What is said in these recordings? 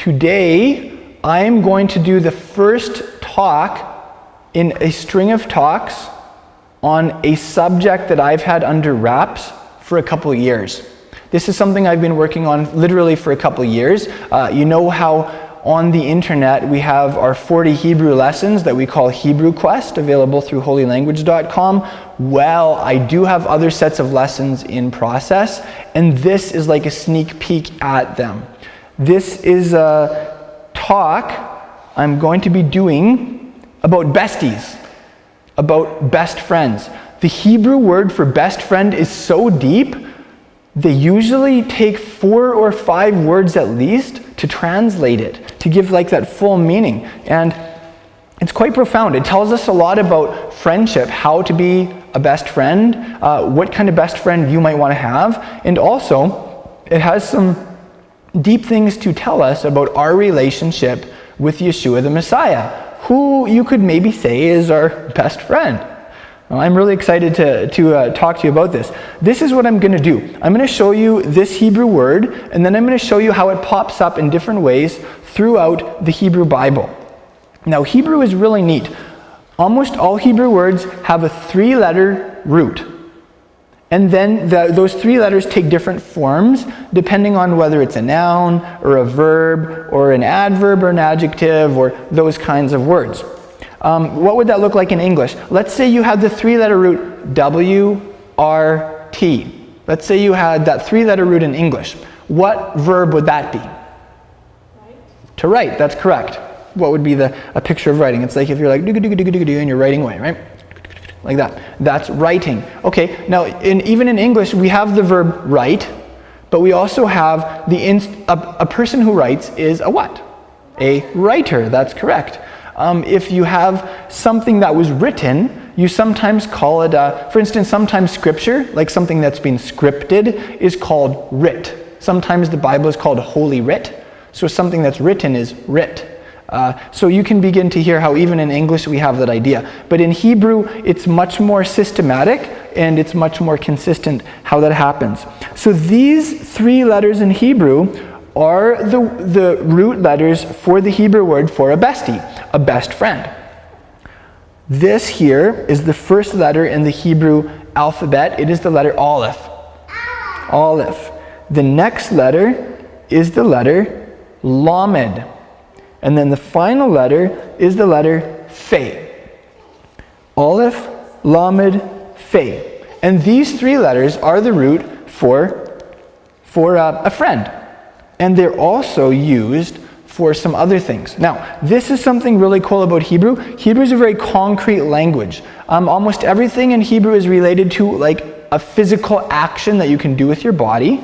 Today, I am going to do the first talk in a string of talks on a subject that I've had under wraps for a couple of years. This is something I've been working on literally for a couple of years. You know how on the internet we have our 40 Hebrew lessons that we call Hebrew Quest, available through holylanguage.com. Well, I do have other sets of lessons in process, and this is like a sneak peek at them. This is a talk I'm going to be doing about besties, about best friends. The Hebrew word for best friend is so deep, they usually take 4 or 5 words at least to translate it, to give like that full meaning. And it's quite profound. It tells us a lot about friendship, how to be a best friend, what kind of best friend you might want to have, and also it has some deep things to tell us about our relationship with Yeshua the Messiah, who you could maybe say is our best friend. Well, I'm really excited to talk to you about this. This is what I'm going to do. I'm going to show you this Hebrew word, and then I'm going to show you how it pops up in different ways throughout the Hebrew Bible. Now, Hebrew is really neat. Almost all Hebrew words have a 3-letter root. And then those 3 letters take different forms depending on whether it's a noun or a verb or an adverb or an adjective or those kinds of words. What would that look like in English? Let's say you had the 3-letter root W-R-T. Let's say you had that 3-letter root in English. What verb would that be? Write. To write, that's correct. What would be a picture of writing? It's like if you're like do-do-do-do-do-do and you're writing away, right? Like that. That's writing. Okay, now even in English we have the verb write, but we also have a person who writes is a what? A writer, that's correct. If you have something that was written, you sometimes call it, for instance, sometimes scripture, like something that's been scripted, is called writ. Sometimes the Bible is called Holy Writ, so something that's written is writ. So you can begin to hear how even in English we have that idea. But in Hebrew, it's much more systematic and it's much more consistent how that happens. So these 3 letters in Hebrew are the root letters for the Hebrew word for a bestie, a best friend. This here is the first letter in the Hebrew alphabet. It is the letter Aleph. Aleph. The next letter is the letter Lamed. And then the final letter is the letter Fe. Aleph, Lamed, Fe. And these 3 letters are the root for a friend. And they're also used for some other things. Now, this is something really cool about Hebrew. Hebrew is a very concrete language. Almost everything in Hebrew is related to like a physical action that you can do with your body,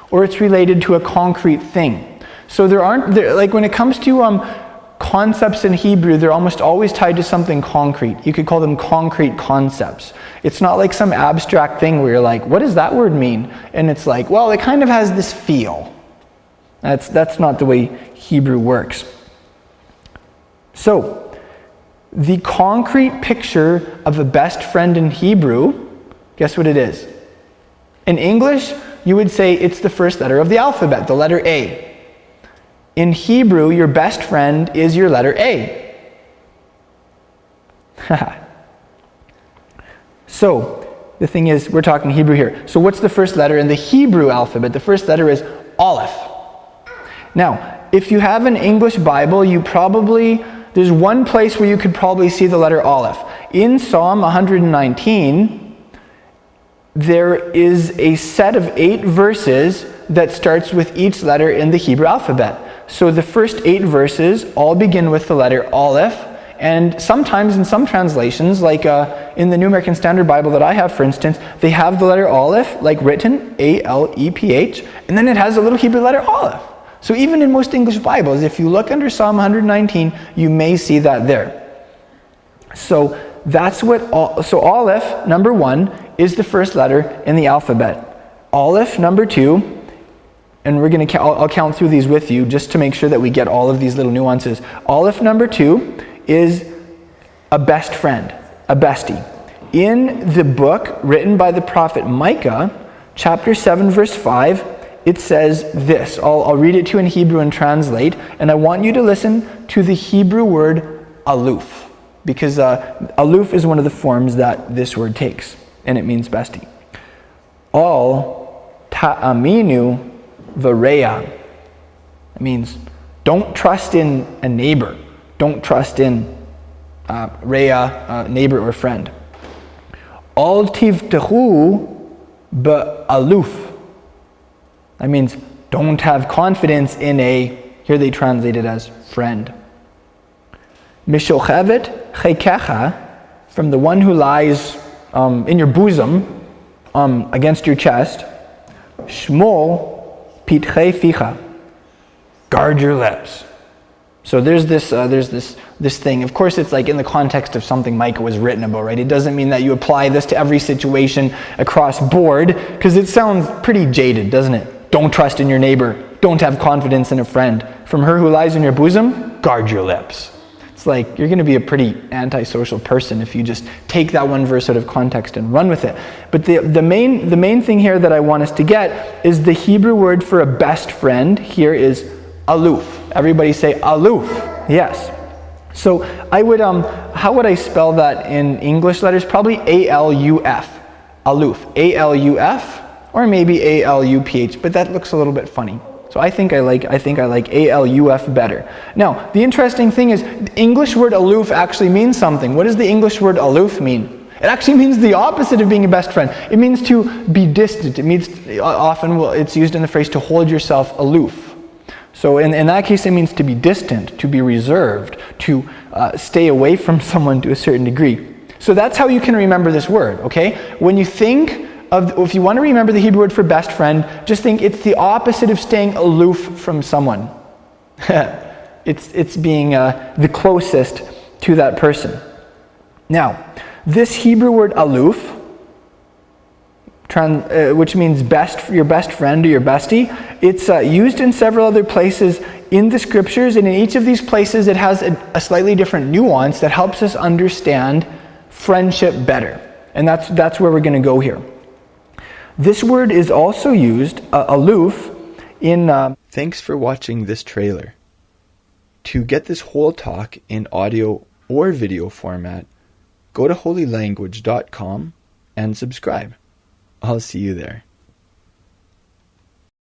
or it's related to a concrete thing. So like when it comes to concepts in Hebrew, they're almost always tied to something concrete. You could call them concrete concepts. It's not like some abstract thing where you're like, what does that word mean? And it's like, well, it kind of has this feel. That's not the way Hebrew works. So, the concrete picture of a best friend in Hebrew, guess what it is? In English, you would say it's the first letter of the alphabet, the letter A. In Hebrew, your best friend is your letter A. So, the thing is, we're talking Hebrew here. So what's the first letter in the Hebrew alphabet? The first letter is Aleph. Now, if you have an English Bible, there's one place where you could probably see the letter Aleph. In Psalm 119, there is a set of 8 verses that starts with each letter in the Hebrew alphabet. So the first 8 verses all begin with the letter Aleph, and sometimes in some translations, like in the New American Standard Bible that I have, for instance, they have the letter Aleph, like written, A-L-E-P-H, and then it has a little Hebrew letter Aleph. So even in most English Bibles, if you look under Psalm 119, you may see that there. So so Aleph, number 1, is the first letter in the alphabet. Aleph, number 2, and I'll count through these with you just to make sure that we get all of these little nuances. Aleph, number 2, is a best friend, a bestie. In the book written by the prophet Micah, chapter 7, verse 5, it says this. I'll read it to you in Hebrew and translate, and I want you to listen to the Hebrew word aloof, because aloof is one of the forms that this word takes, and it means bestie. Al ta'aminu v'reya. It means don't trust in a neighbor. Don't trust in reya, neighbor or friend. Al tivtechu ba'aluf. That means don't have confidence in a, here they translate it as friend. Mishochevet chekecha, from the one who lies in your bosom, against your chest. Shmo pitchei ficha, guard your lips. So there's this thing. Of course, it's like in the context of something Micah was written about, right? It doesn't mean that you apply this to every situation across board, because it sounds pretty jaded, doesn't it? Don't trust in your neighbor. Don't have confidence in a friend. From her who lies in your bosom, guard your lips. It's like you're going to be a pretty antisocial person if you just take that one verse out of context and run with it. But the main thing here that I want us to get is the Hebrew word for a best friend here is aloof. Everybody say aloof. Yes. So I would how would I spell that in English letters? Probably A-L-U-F. Aloof. A-L-U-F. Or maybe A-L-U-P-H, but that looks a little bit funny. So I think I like A-L-U-F better. Now, the interesting thing is, the English word aloof actually means something. What does the English word aloof mean? It actually means the opposite of being a best friend. It means to be distant. It means, often it's used in the phrase to hold yourself aloof. So in that case, it means to be distant, to be reserved, to stay away from someone to a certain degree. So that's how you can remember this word, okay? When you think if you want to remember the Hebrew word for best friend, just think it's the opposite of staying aloof from someone. It's being the closest to that person. Now, this Hebrew word aloof, which means your best friend or your bestie, it's used in several other places in the scriptures, and in each of these places it has a slightly different nuance that helps us understand friendship better. And that's where we're going to go here. This word is also used, aloof, in... Thanks for watching this trailer. To get this whole talk in audio or video format, go to holylanguage.com and subscribe. I'll see you there.